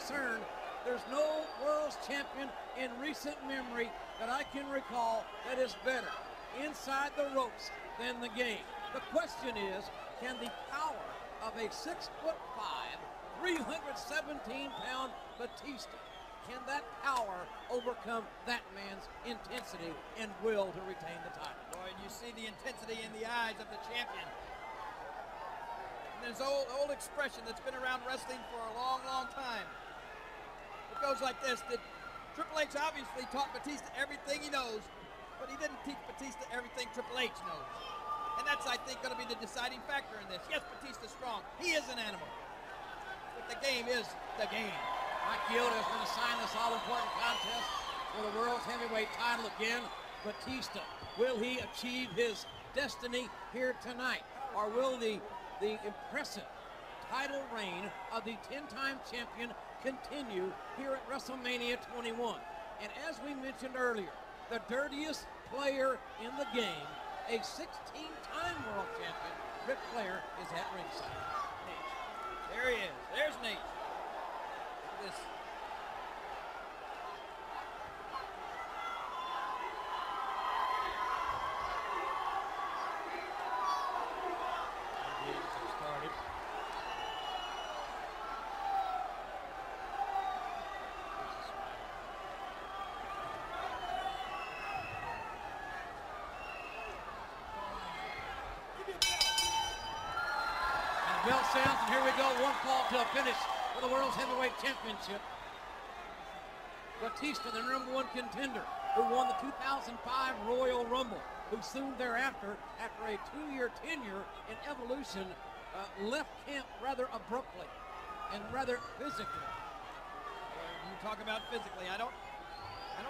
concerned, there's no world's champion in recent memory that I can recall that is better inside the ropes than the Game. The question is, can the power of a 6'5", 317-pound Batista, can that power overcome that man's intensity and will to retain the title? Boy, and you see the intensity in the eyes of the champion. And there's old expression that's been around wrestling for a long, long time. It goes like this, that Triple H obviously taught Batista everything he knows, but he didn't teach Batista everything Triple H knows. And that's, I think, going to be the deciding factor in this. Yes, Batista's strong. He is an animal. But the Game is the Game. Mike Chioda has been assigned this all-important contest for the World's Heavyweight title again. Batista, will he achieve his destiny here tonight? Or will the impressive title reign of the 10-time champion continue here at WrestleMania 21? And as we mentioned earlier, the dirtiest player in the game, a 16-time world champion, Ric Flair, is at ringside. Nate. There he is. There's Nate. Look at this. Bell sounds, and here we go. One fall to a finish for the World's Heavyweight Championship. Batista, the #1 contender, who won the 2005 Royal Rumble, who soon thereafter, after a 2-year tenure in Evolution, left camp rather abruptly and rather physically. You talk about physically. I don't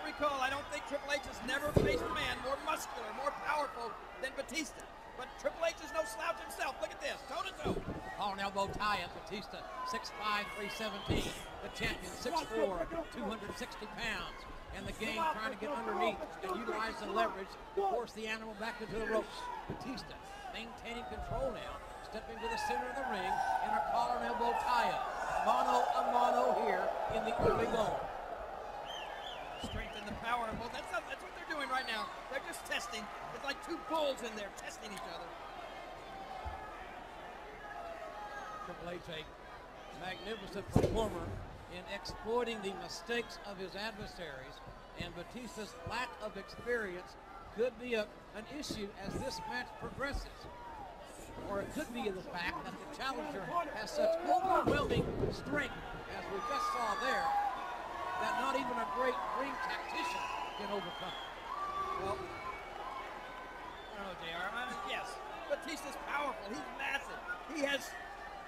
recall. I don't think Triple H has never faced a man more muscular, more powerful than Batista. But Triple H is no slouch himself. Look at this, toe-to-toe. Collar and elbow tie-up. Batista, 6'5", 317. The champion, 6'4", 260 pounds. And the Game trying to get underneath and utilize the leverage to force the animal back into the ropes. Batista maintaining control now, stepping to the center of the ring in a collar and elbow tie-up. Mano a mano here in the early going. Strength and the power of both. That's what they're doing right now. They're just testing. It's like two bulls in there testing each other. Triple H, a magnificent performer in exploiting the mistakes of his adversaries, and Batista's lack of experience could be an issue as this match progresses. Or it could be the fact that the challenger has such overwhelming strength, as we just saw there, that not even a great ring tactician can overcome. Well, I don't know, JR. Yes, Batista's powerful. He's massive. He has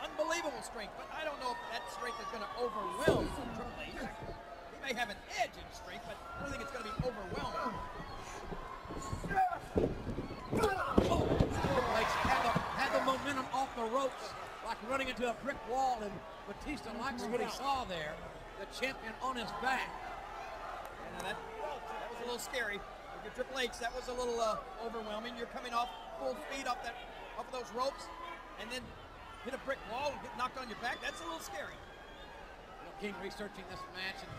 unbelievable strength, but I don't know if that strength is going to overwhelm Triple H. He may have an edge in strength, but I don't think it's going to be overwhelming. Triple H had the momentum off the ropes, like running into a brick wall, and Batista likes what he saw there. The champion on his back. And that was a little scary. If you're Triple H, that was a little overwhelming. You're coming off full speed off of those ropes, and then hit a brick wall and get knocked on your back. That's a little scary. King researching this match and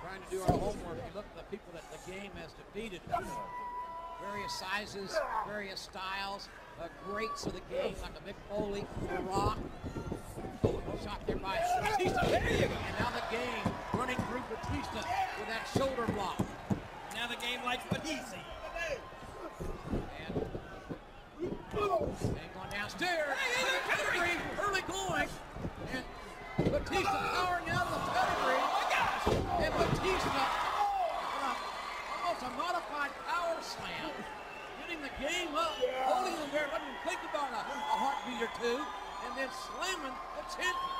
trying to do our homework. You look at the people that the Game has defeated. Various sizes, various styles, greats of the Game, like a Mick Foley, a Rock. Shot there by Batista. And now the Game running through Batista with that shoulder block. Now the Game likes what he sees. And going downstairs. Pedigree early going. And Batista powering out of the pedigree. Oh my gosh! And Batista almost a modified power slam. Getting the Game up, holding him there, letting him think about a heartbeat or two, and then slamming the champion.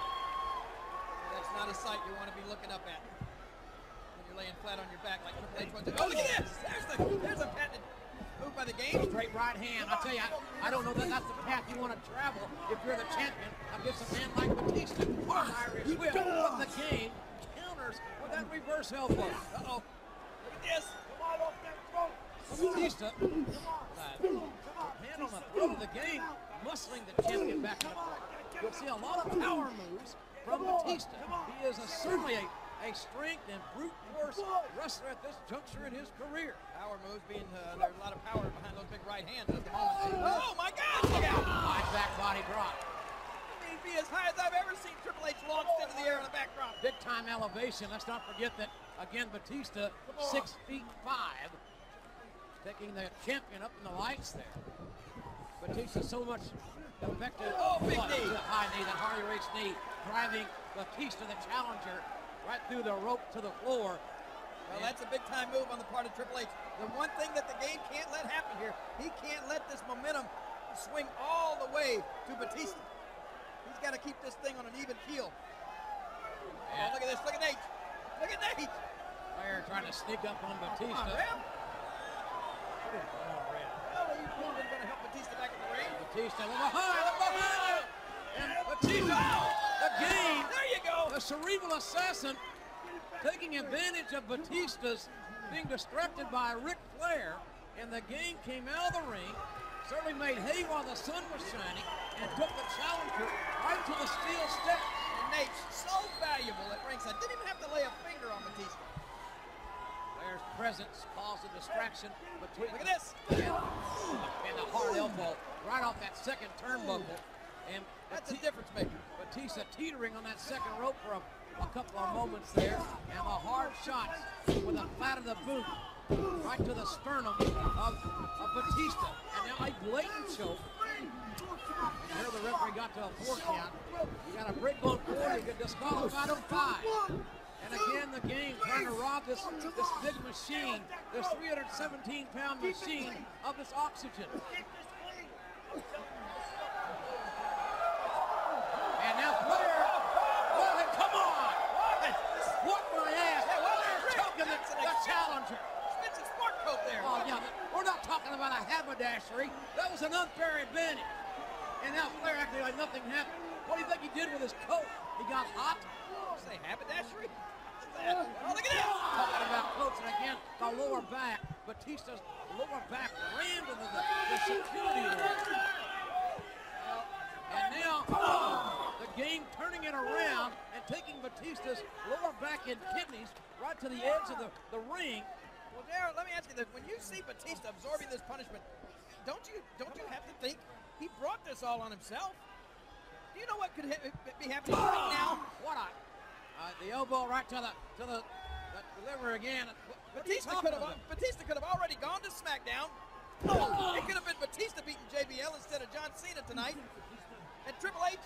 That's not a sight you want to be looking up at when you're laying flat on your back like Triple H wants to. Oh, look at this! There's a patented move by the Game. Straight right hand. I tell you, I don't know that that's the path you want to travel if you're the champion against a man like Batista. Irish whip, but the Game counters with that reverse elbow. Uh-oh. Look at this. Batista, hand on the throat of the Game, muscling the champion back and forth. You'll see a lot of power moves from Batista. He is certainly a strength and brute force wrestler at this juncture in his career. Power moves being, there's a lot of power behind those big right hands at the moment. Oh my gosh, look out! High back body drop. He'd be as high as I've ever seen Triple H launched into the air on a back drop. Big time elevation. Let's not forget that, again, Batista, 6'5", taking the champion up in the lights there. Batista so much effective. Oh, big knee. High knee, that Harley Race knee, driving Batista, the challenger, right through the rope to the floor. Well, that's a big-time move on the part of Triple H. The one thing that the game can't let happen here, he can't let this momentum swing all the way to Batista. He's got to keep this thing on an even keel. Oh, look at this. Look at Nate. Look at Nate. Flair trying to sneak up on Batista. Come on, Ram. Well, he's going to help Batista back in the ring. Batista, behind. And Batista, again. There you go. The cerebral assassin taking advantage of Batista's being distracted by Ric Flair, and the game came out of the ring, certainly made hay while the sun was shining, and took the challenger right to the steel steps. And Nate's so valuable at ringside. Didn't even have to lay a finger on Batista. Flair's presence caused a distraction between. Look at this. And the hard elbow right off that second turnbuckle. And that's a difference maker. Batista teetering on that second rope for a couple of moments there, and the hard shots with the flat of the boot right to the sternum of Batista. And now a blatant choke. And here the referee got to a 4 count. You got a break on 4, you get disqualified on 5. And again, the game trying to rob this big machine, this 317-pound machine of this oxygen. And now Flair, come on! What my ass! Flair choking the challenger. It's a sport coat there. Oh yeah, we're not talking about a haberdashery. That was an unfair advantage. And now Flair acting like nothing happened. What do you think he did with his coat? He got hot? Say haberdashery? Oh, look at this! Talking about coats, and again, the lower back. Batista's lower back rammed into the security room. And now, the game turning it around and taking Batista's lower back and kidneys right to the edge of the ring. Well, Darren, let me ask you this. When you see Batista absorbing this punishment, don't you have to think he brought this all on himself? Do you know what could be happening right now? What the elbow right to the liver again. Batista could have already gone to SmackDown. It could have been Batista beating JBL instead of John Cena tonight. And Triple H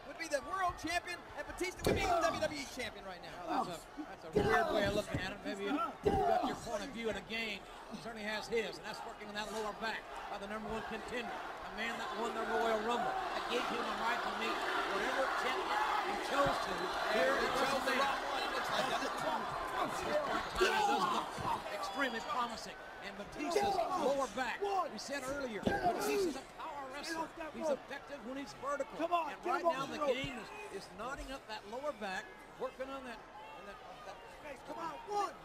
would be the world champion, and Batista would be the WWE champion right now. Well, that's a weird way of looking at it. Maybe you got your point of view of the game. Certainly has his, and that's working on that lower back by the #1 contender, a man that won the Royal Rumble. That gave him the right to meet whatever champion he chose to. Here he chose the wrong one. It looks like that. This point does look extremely promising. And Batista's lower back, we said earlier, Batista's a power wrestler. He's effective when he's vertical. And right now the game is knotting up that lower back, working on that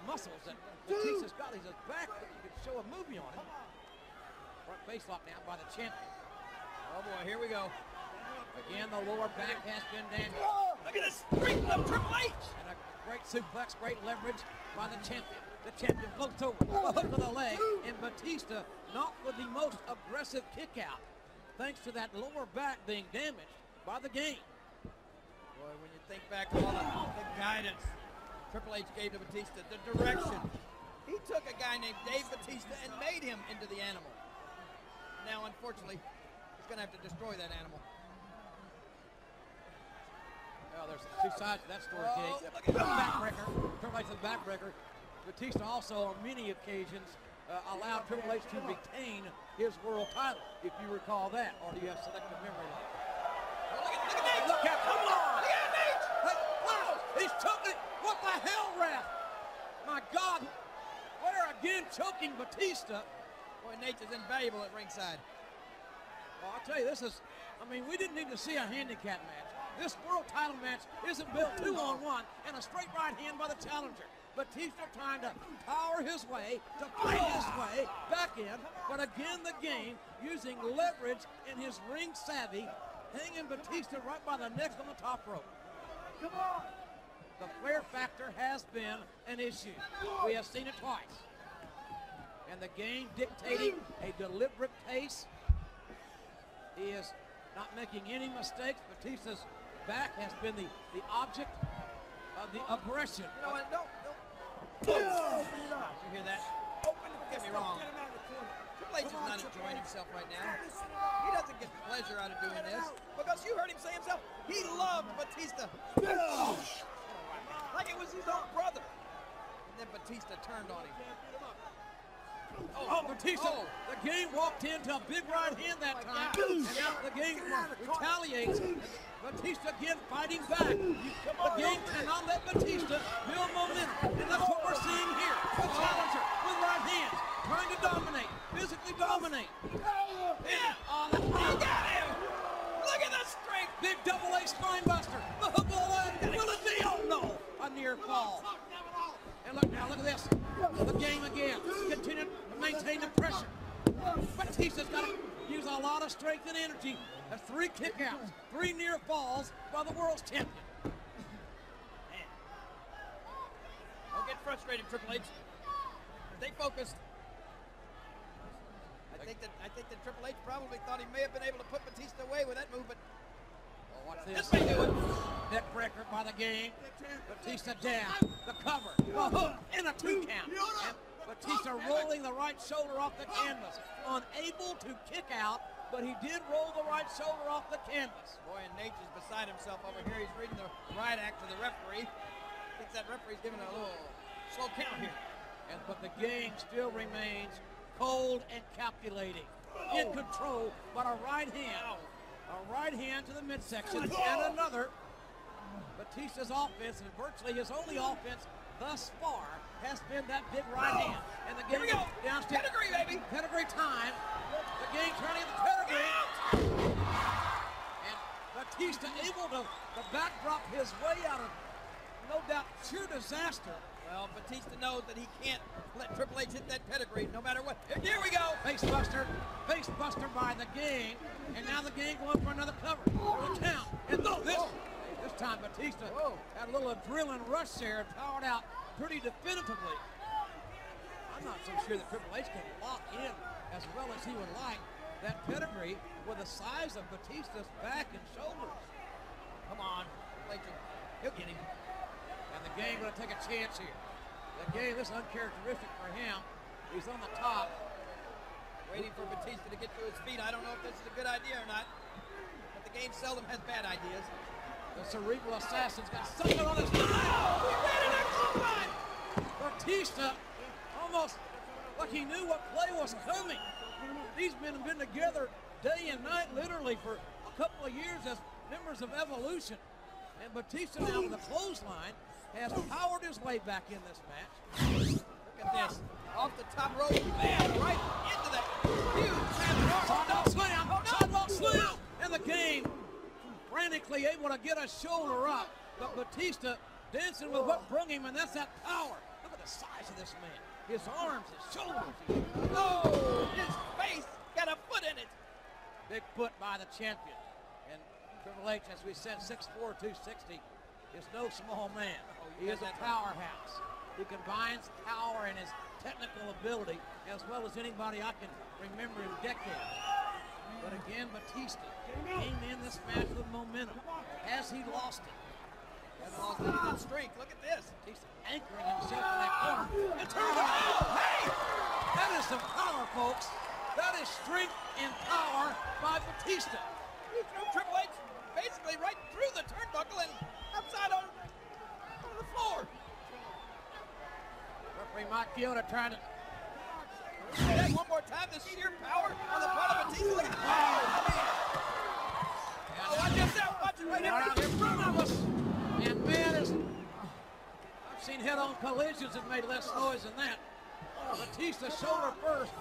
muscles that Batista's got. He's a back that you could show a movie on him. Front face lock now by the champion. Oh boy, here we go. Again, the lower back has been damaged. Look at this strength of Triple H. And a great suplex, great leverage by the champion. The champion floats over, a hook to the leg, and Batista not with the most aggressive kick out, thanks to that lower back being damaged by the game. Boy, when you think back to all the guidance Triple H gave to Batista, the direction, he took a guy named Dave Batista and made him into the animal. Now, unfortunately, he's going to have to destroy that animal. Well, there's two sides to that story, Kate. The backbreaker, Triple H the backbreaker. Batista also, on many occasions, allowed Triple H to retain his world title, if you recall that, or do you have selective memory loss? Look at Nate! Look out, come on! Look at Nate! Hey, wow, he's choking it! What the hell, ref? My God, Flair again choking Batista. Boy, Nate is invaluable at ringside. Well, I'll tell you, we didn't need to see a handicap match. This world title match isn't built 2-on-1 and a straight right hand by the challenger. Batista trying to power his way, to fight his way back in, but again the game using leverage and his ring savvy, hanging Batista right by the neck on the top rope. The flare factor has been an issue. We have seen it twice. And the game dictating a deliberate pace. He is not making any mistakes. Batista's back has been the object of the aggression. You know what? Don't. You hear that? Don't get me wrong. Triple H is not enjoying himself right now. He doesn't get pleasure out of doing this because you heard him say himself, he loved Batista. Like it was his own brother. And then Batista turned on him. Batista, the game walked into a big right hand that time. And now the game retaliates. Batista again fighting back. The game cannot let Batista build momentum. And that's what we're seeing here. The challenger with right hands, trying to dominate, physically dominate. Look at him! Look at the strength! Big double A spine buster. The hook of the leg. Will it be? Oh no! A near fall. And look now, look at this. The game again. Continue to maintain the pressure. Batista's got to use a lot of strength and energy. That's 3 kickouts, 3 near falls by the world's champion. Man. Don't get frustrated, Triple H. Stay focused. I think that Triple H probably thought he may have been able to put Batista away with that move, but watch this. This may do it. Neck breaker by the game. Batista down. The cover. The hook. And a 2 count. And Batista rolling the right shoulder off the canvas. Unable to kick out, but he did roll the right shoulder off the canvas. Boy, and Nature's beside himself over here. He's reading the riot act to the referee. Thinks that referee's giving a little slow count here. But the game still remains cold and calculating. In control, but a right hand. A right hand to the midsection and another. Batista's offense, and virtually his only offense thus far, has been that big right hand. And the game Here we go. downstairs. Pedigree, baby. Pedigree time. The game trying to get the pedigree. And Batista able to backdrop his way out of, no doubt, sheer disaster. Well, Batista knows that he can't let Triple H hit that pedigree no matter what. Here we go. Face buster by the game. And now the game going for another cover. For the count. And this time Batista had a little adrenaline rush there and powered out pretty definitively. I'm not so sure that Triple H can lock in as well as he would like that pedigree with the size of Batista's back and shoulders. Come on. He'll get him. And the game going to take a chance here. The game, this is uncharacteristic for him. He's on the top. Waiting for Batista to get to his feet. I don't know if this is a good idea or not. But the game seldom has bad ideas. The cerebral assassin's got something on his mind. He ran in that combine! Batista almost like he knew what play was coming. These men have been together day and night, literally, for a couple of years as members of Evolution. And Batista now with the clothesline has powered his way back in this match. Look at this. Off the top rope, man, right into that huge sidewalk slam, sidewalk slam, and the game frantically able to get a shoulder up. But Batista dancing with what brung him, and that's that power. Look at the size of this man. His arms, his shoulders. Oh, his face got a foot in it. Big foot by the champion. And Triple H, as we said, 6'4", 260, is no small man. He is a powerhouse. He combines power and his technical ability as well as anybody I can remember in decades. But again, Batista came in this match with momentum. Has he lost it? Hasn't lost any good strength. Look at this. Batista anchoring himself in that corner. And turns around. Hey! That is some power, folks. That is strength and power by Batista. He threw Triple H basically right through the turnbuckle and upside on the floor. Referee Mike Chioda trying to... That one more time, the sheer power on the part of Batista. Look at that. Oh, watch yourself. Watch it right in front of us. And man, I've seen head-on collisions that made less noise than that. Batista shoulder first,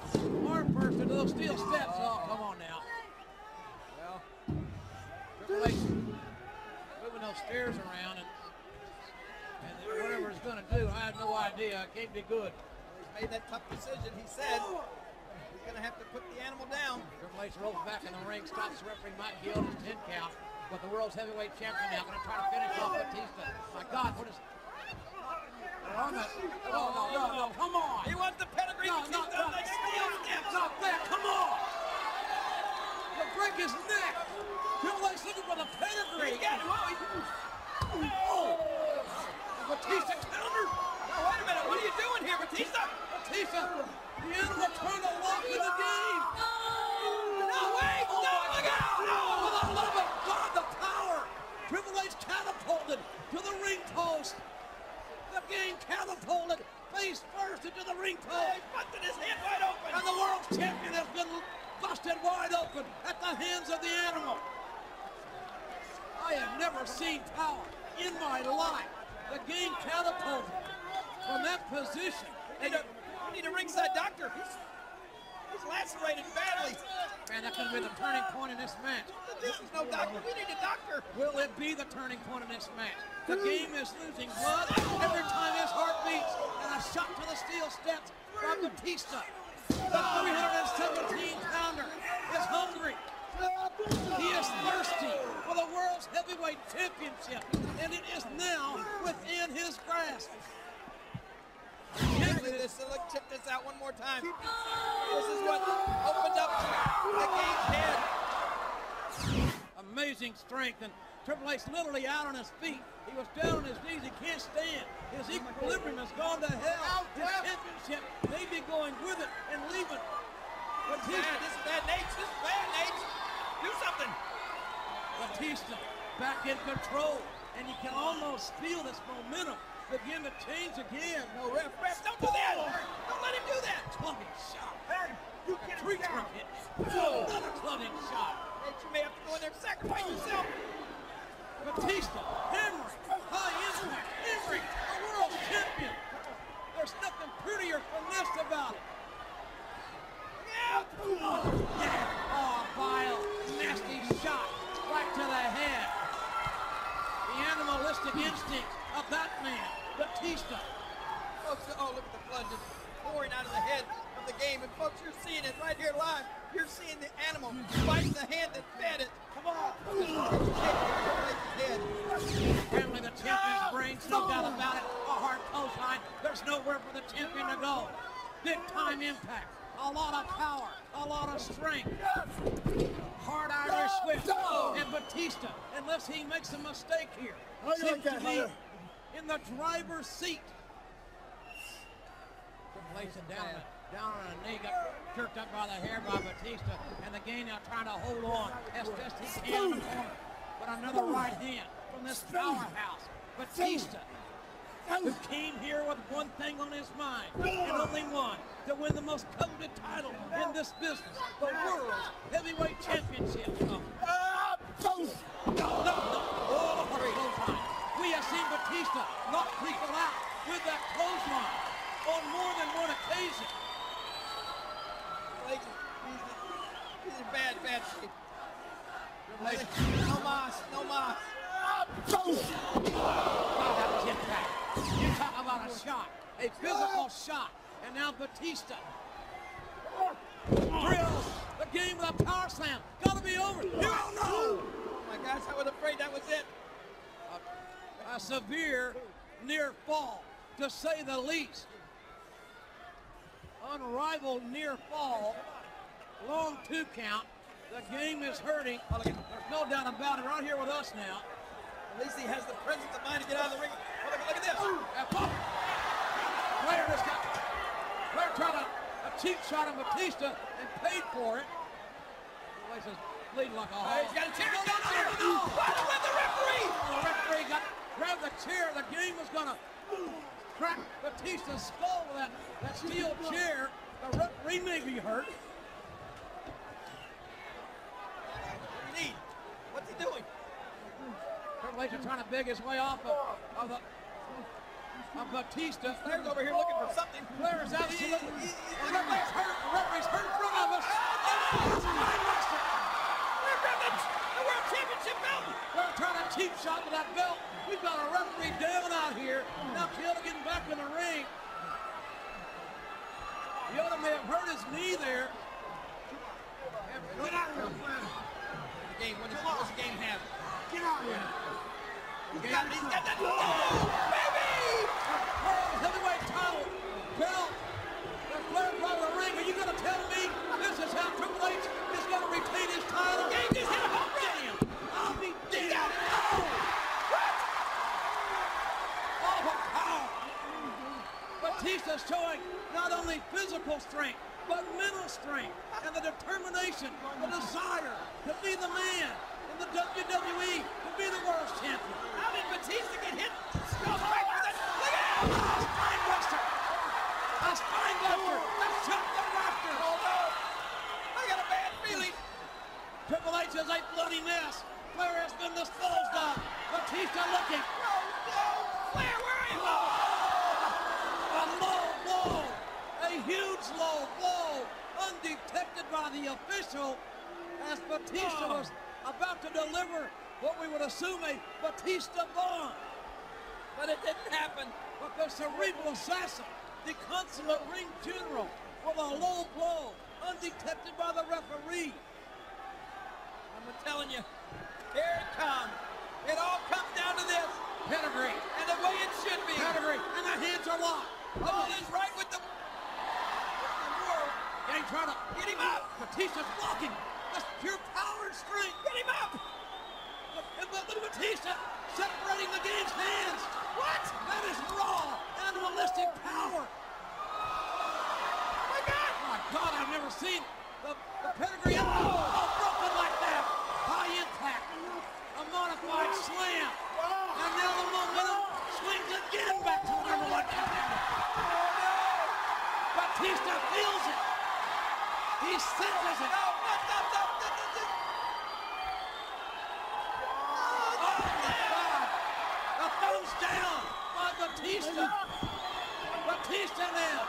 arm first into those steel steps. Oh, come on now. Well, Triple H moving those stairs around and whatever he's going to do, I have no idea. It can't be good. He's made that tough decision. He said he's going to have to put the animal down. Triple H rolls back in the ring, stops the referee Mike Chioda's 10 count. But the world's heavyweight champion now going to try to finish off Batista. My God, what is... Oh, no, come on. He wants the pedigree. No, like steel steps. Not that, come on. He'll break his neck. Triple H looking for the pedigree. He got him. Oh. Batista countered. No, wait a minute. What are you doing here, Batista? Batista, the animal turned a lock in the game. No, wait. Oh, no, look out. No, with a little bit. God, the power. Triple H catapulted to the ring post. The game catapulted face first into the ring post. He busted his head wide open. And the world champion has been busted wide open at the hands of the animal. I have never seen power in my life. The game catapulted from that position. We need a ringside doctor. He's lacerated badly. Man, that could have been the turning point in this match. This is no doctor. We need a doctor. Will it be the turning point in this match? The game is losing blood every time his heart beats. And a shot to the steel steps from Batista. The 317-pounder is hungry. He is thirsty for the world's heavyweight championship. And it is now within his grasp. Let's check this out one more time. This is what opened up the game's head. Amazing strength, and Triple H literally out on his feet. He was down on his knees. He can't stand. His equilibrium has gone to hell. His championship may be going with it and leaving. This is bad, Nate. This is bad, Nate. Do something. Batista back in control, and you can almost feel this momentum begin to change again. No, ref, don't do that. Don't let him do that. Clubbing shot. You can't hit. Another clubbing shot. Nate, you may have to go in there and sacrifice yourself. Batista, hammering, high impact, Henry, a world champion. There's nothing prettier finesse about it. Oh, vile, nasty shot right to the head. The animalistic instincts of that man, Batista. Folks, oh, look at the blood just pouring out of the head of the game. And folks, you're seeing it right here live. You're seeing the animal biting the hand that fed it. Come on. Apparently the champion's brains, no doubt about it. A hard clothesline. There's nowhere for the champion to go. Big time impact. A lot of power. A lot of strength. Hard Irish whip. And Batista, unless he makes a mistake here, seems to be in the driver's seat. Placing down on a knee, got jerked up by the hair by Batista, and the game now trying to hold on as best he can in the corner. But another right hand from this powerhouse, Batista, who came here with one thing on his mind, and only one, to win the most coveted title in this business, the world's heavyweight championship. Oh, clothesline. We have seen Batista knock people out with that clothesline on more than one occasion. He's in bad shape. No mas. Oh, that was impact. You talk about a shot, a physical shot, and now Batista drills the game with a power slam. Gotta be over. Oh no! Oh my gosh, I was afraid that was it. A severe near fall, to say the least. Unrivaled near fall. Long 2 count. The game is hurting. There's no doubt about it. Right here with us now. At least he has the presence of mind to get out of the ring. Oh, look at this. Flair tried a cheap shot on Batista and paid for it. The place is bleeding like a hog. He's got a chair. No. What the referee? The referee grabbed the chair. The game was going to crack Batista's skull with that steel chair. The referee may be hurt. What's he doing? Triple H is trying to beg his way off of Batista. Flair's over here looking for something. Flair is absolutely. The referee's hurt. The referee's hurt in front of us. Flair grabbed the world championship belt. Flair trying a cheap shot with that belt. We've got a referee down out here. Now Killer getting back in the ring. Yoda may have hurt his knee there. What does the game have? Get out of here. He's got that. Oh, baby! World heavyweight title belt. The Flair brought the ring. Are you going to tell me this is how Triple H is going to retain his title? He just hit a home run. Damn! I'll be He damned. got it. Oh! What? Oh, power. Batista's showing not only physical strength, but mental strength and the determination, the desire to be the man in the WWE, to be the world champion. How did Batista get hit? Look at him! Spinebuster! A spinebuster! A shot the raptor! Oh no! I got a bad feeling. Triple H is a bloody mess. Flair has been disposed of. Batista looking. No! Flair, where are you? A low blow. A huge low blow. Undetected by the official as Batista was about to deliver what we would assume a Batista bomb. But it didn't happen. But the cerebral assassin, the consummate ring general, with a low blow, undetected by the referee. I'm telling you, here it comes. It all comes down to this. Pedigree. And the way it should be. Pedigree. And the hands are locked. Oh, that's right with the world. Gang trying to Get him up. Batista's blocking. That's pure power and strength. Get him up. And look at Batista separating the game's hands. What? That is raw, animalistic power. Oh my God. Oh my God, I've never seen the pedigree broken like that. High impact, a modified slam, and now the momentum swings again back to the number one contender. Batista feels it. He senses it. No. Oh my God! The thumbs down by Batista. Batista now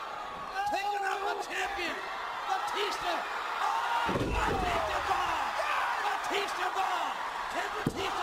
taking out the champion. Batista. Oh, Batista bomb. Batista bomb. Can Batista